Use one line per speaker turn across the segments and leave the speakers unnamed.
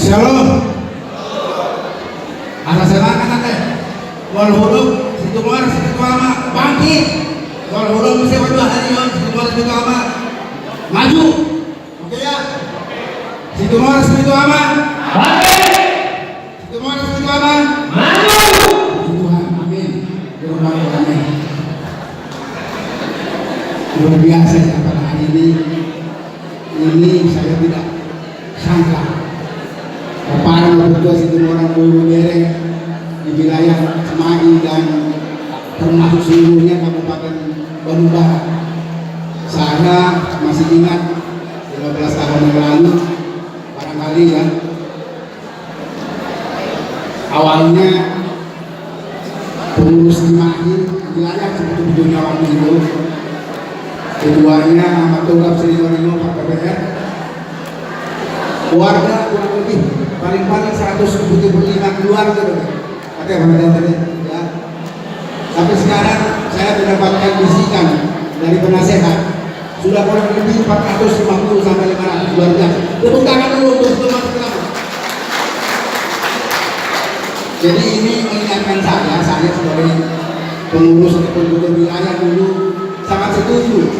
Shalom. Ada serangan nanti. Wal huruf situ luar situ lama bangkit. Wal huruf mesti wajah harian situ luar situ lama maju. Oke ya. Situ luar situ lama bangkit. Situ luar situ lama maju. Tuhan, amin. Doa kami. Luar biasa ya pada hari ini saya tidak sangka paparan berdua situ orang buru dereng di wilayah Semai dan termasuk seluruhnya Kabupaten Bandung Barat. Saya masih ingat 15 tahun yang lalu, barangkali ya, awalnya pengurus Semai wilayah sebetulnya waktu itu, keduanya Ahmad Tunggap Senior Pak PPR, keluarga kurang lebih paling 175 keluarga ada yang tadi ya. Sampai sekarang saya mendapatkan bisikan dari penasehat sudah kurang lebih 450 sampai 500 keluarga. Tepuk tangan dulu untuk teman-teman. Jadi ini mengingatkan saya sebagai pengurus ataupun wilayah dulu sangat setuju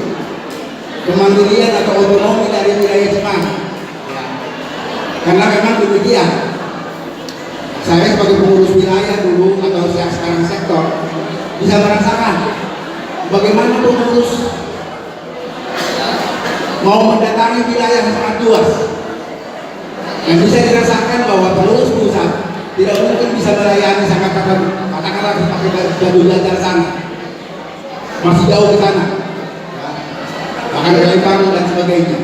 kemandirian atau otonomi dari wilayah Semai. Karena memang demikian, saya sebagai pengurus wilayah dulu atau sekarang sektor bisa merasakan bagaimana pengurus mau mendatangi wilayah yang sangat luas, dan bisa dirasakan bahwa pengurus pusat tidak mungkin bisa melayani sangat katakanlah pakai jadul jajar sana, masih jauh ke sana, bahkan Lembang dan sebagainya,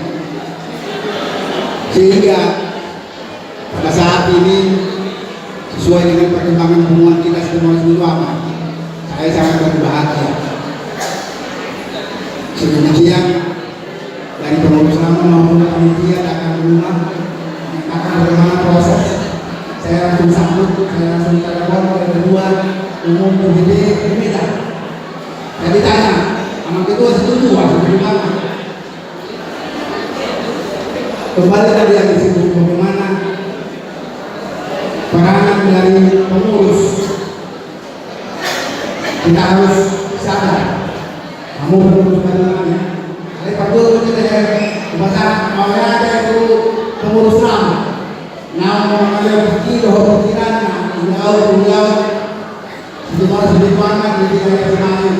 sehingga pada saat ini sesuai dengan perkembangan hubungan kita semua aman, saya sangat berbahagia. Sedemikian dari pengurus lama maupun panitia akan berumah akan bagaimana proses. Saya langsung sambut, saya langsung telepon ke kedua umum PBB di Medan. Saya ditanya, sama ketua setuju bagaimana? Kembali tadi yang disebut bagaimana peranan dari pengurus, kita harus sadar kamu pengurus bagaimana ada perlu kita bahasa maunya ada itu pengurus lama nama mengalir pergi doa pikiran beliau sedikit mana di wilayah Semai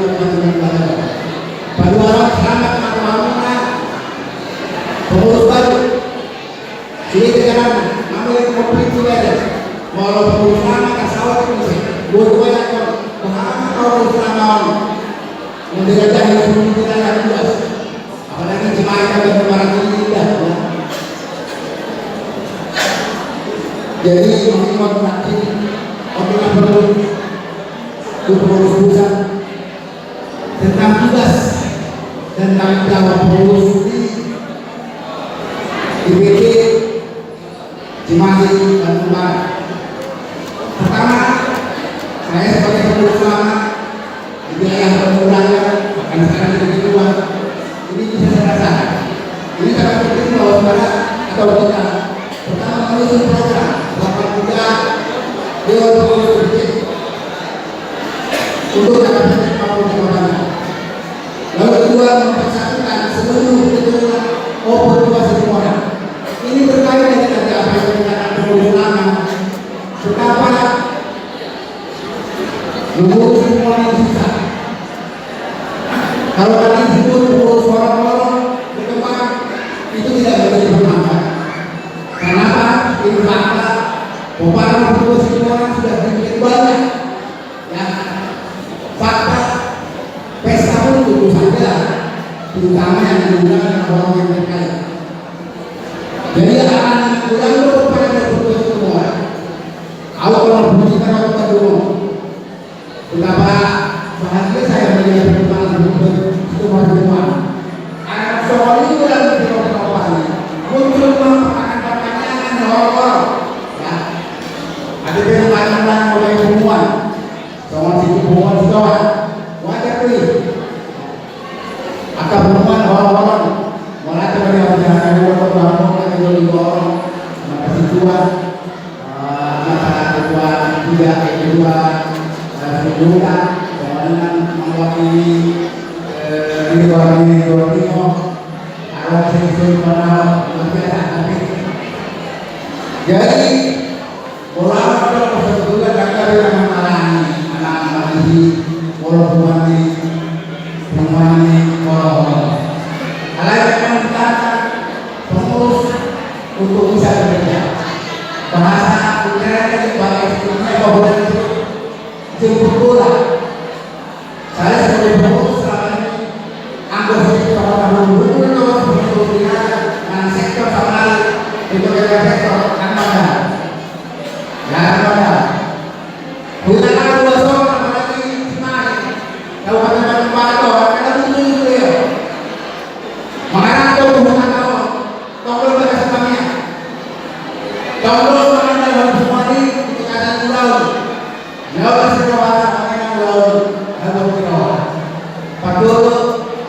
pada orang sangat mana pengurus baru sini sekarang namanya konflik juga walau pengurus lama kasawat itu dua-dua yang berharap pengurus lama menjadikan seluruh kita yang luas, apalagi Semai dan Barat ini indah ya. Jadi mengingat nanti apabila perlu pengurus pusat tentang tugas dan tanggung jawab pengurus di IBT Semai dan Barat. Pertama, saya sebagai pengurus lama di wilayah Bandung, bahkan sekarang di kedua, ini bisa saya rasakan. Ini sangat penting bahwa saudara atau kita pertama menyusun program, bahkan juga dewan pengurus masjid untuk mendapatkan pengumuman. Lalu kedua, mempersatukan seluruh ketua maupun ketua semua orang. Ini terkait dengan apa yang dikatakan pengurus lama. Betapa mengurus semua yang susah. Kalau tadi disebut mengurus orang-orang berkembang, itu tidak boleh bermanfaat. Kenapa? Ini fakta. Peparan mengurus semua orang sudah sedikit banyak. Ya, fakta. Pesta pun tentu saja, terutama yang diundang orang yang terkaya. Jadi anak-anak kurang pada berkumpul semua. Kalau berbicara kita dulu, betapa bahagia saya melihat perkembangan itu berkembang. Anak soal itu dan berkembang muncul pertanyaan orang, ya. Ada pertanyaan oleh hubungan, soal situ hubungan soal wajar pilih. Akan hubungan orang-orang, malah terjadi orang yang orang, maka situasi kedua Sribulan dengan mewakili Ridwan Timo arwah Sri Panau jadi bola juga kakak yang anak-anak di bola pemani alasan kita pengurus untuk bisa bekerja bahasa budaya sebagai sebelumnya boleh jemput bola saya sebagai pengurus selama ini anggota sektor tahun dulu dengan sektor sama itu sektor Kanada bukan dua soal apalagi Cimahi Kabupaten Batu ada tujuh beliau mengarah ke hubungan tongkol bekas kami tongkol mengenai dalam semua ini keadaan pulau jauh sekolah mengenai pulau atau pulau Patul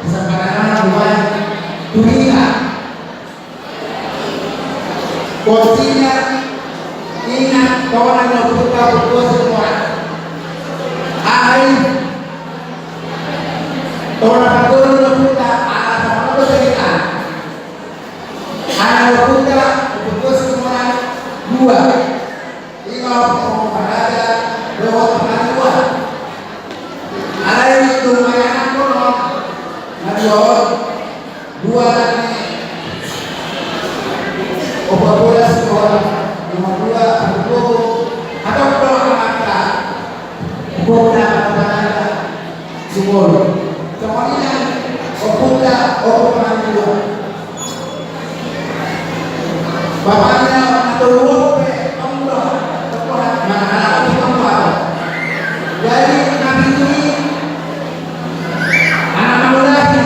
kesempatan buat dunia posisinya ingat kawan yang kita berdua semua hari kawan Patul kita ala sama kita ada kita berdua semua dua lima berada dua ada yang itu mayakan konon dua lagi obat bola sekolah 52 atau doa mata bola pada sumur semuanya obat dua bapaknya atau Allah mana Allah jadi nabi ini anak mudanya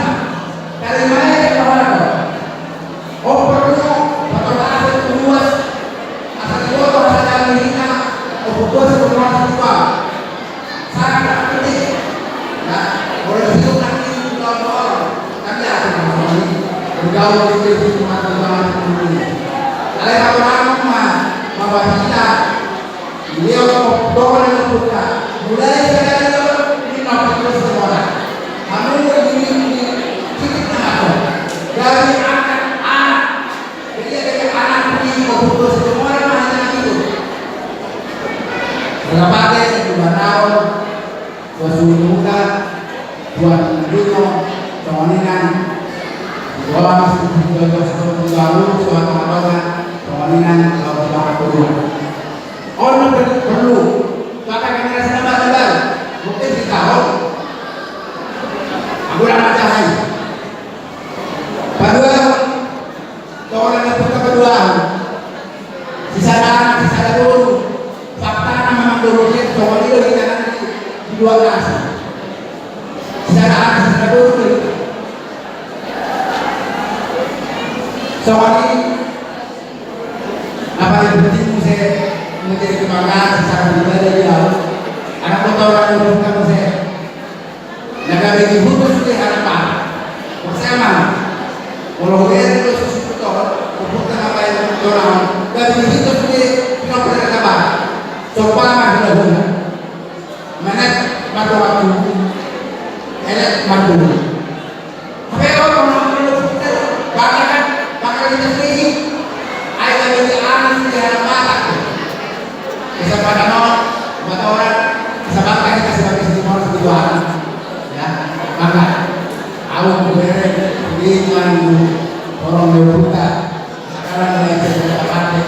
dari mana ke mana bergaul di rumah ini. Oleh karena kita beliau doa yang buka mulai sekarang ini terus semua. Kami begini kita dari anak-anak jadi dari anak ini terus semua hanya itu. Berbagai dua tahun buat buat dunia kewaningan orang baru suatu abang kewaningan kalau sudah perlu orang perlu maka generasi baru mungkin di tahun aku nak cahai kedua orang yang kedua sisa dulu fakta memang dulu soal itu kita di dua kelas sisa dulu soal ini apa yang penting saya menjadi kebanggaan secara pribadi dia anak orang yang bukan saya negara ini butuh sudah harapan bersama kalau itu betul bukan apa yang orang dan itu sudah tidak pernah kabar sopan sudah mana batu enak batu tapi orang kesempatan buat orang kesempatan kita sebagai senior sebuah ya maka aku boleh lingkungan orang berbuka sekarang dari sebuah partai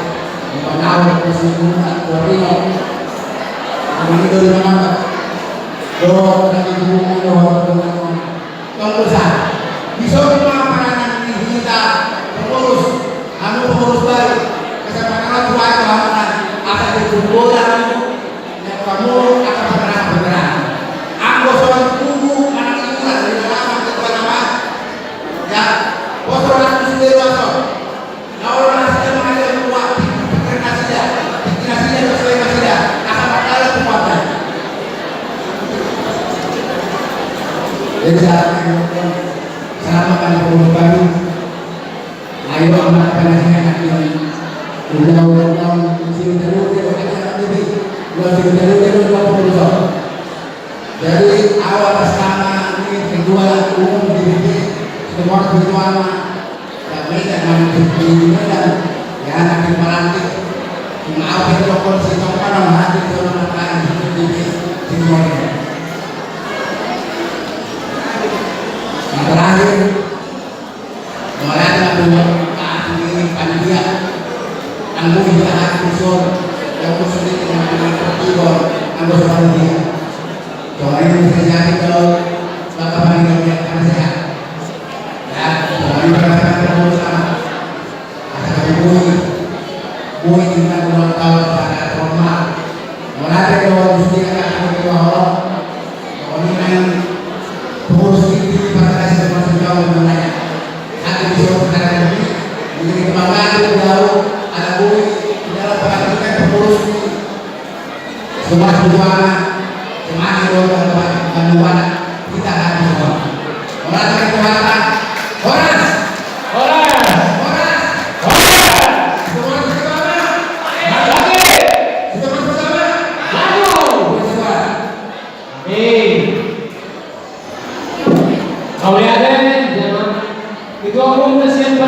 mengenal kesimpulan Torino ini dari mana doa dari hubungan doa kemudian bisa memperhatikan kita pengurus baru kesempatan buat akan dikumpulkan yang kamu akan benar aku soal tunggu anak itu dari lama ketua nama ya bosor aku sendiri bosor kalau nasib mengajar kuat pikir nasinya sesuai nasinya akan ada kekuatan jadi selama kali pengurus baru ayo anak penasihat yang udah sini terus lebih dari 20 Jadi awal pertama ini kedua umum dididik semua tujuan kami dan ini dan ya nanti melantik maaf itu kondisi mana hati orang makan dididik semuanya. Yang terakhir mulai dengan ini panitia anggur jahat kusur yang kusur itu dengan pertibor anggur panitia. Soalnya ini terjadi kalau bapak panggilnya karena sehat. Ya, soalnya kita terus sama. Ada bui dengan ulang tahun pada formal. Mulai dari awal mesti akan kita Allah. Soalnya yang pengurus ini pada semua sejauh menanya. Hati disuruh sekarang ini menjadi kebanggaan jauh. Ada bui di dalam perhatikan pengurus ini. Semua tujuan. Semangat bantuan kita akan semua. Orang kekuatan, orang, semua bersama. Semua bersama. Bersama.
Amin. Kau lihat deh, jangan itu aku mesti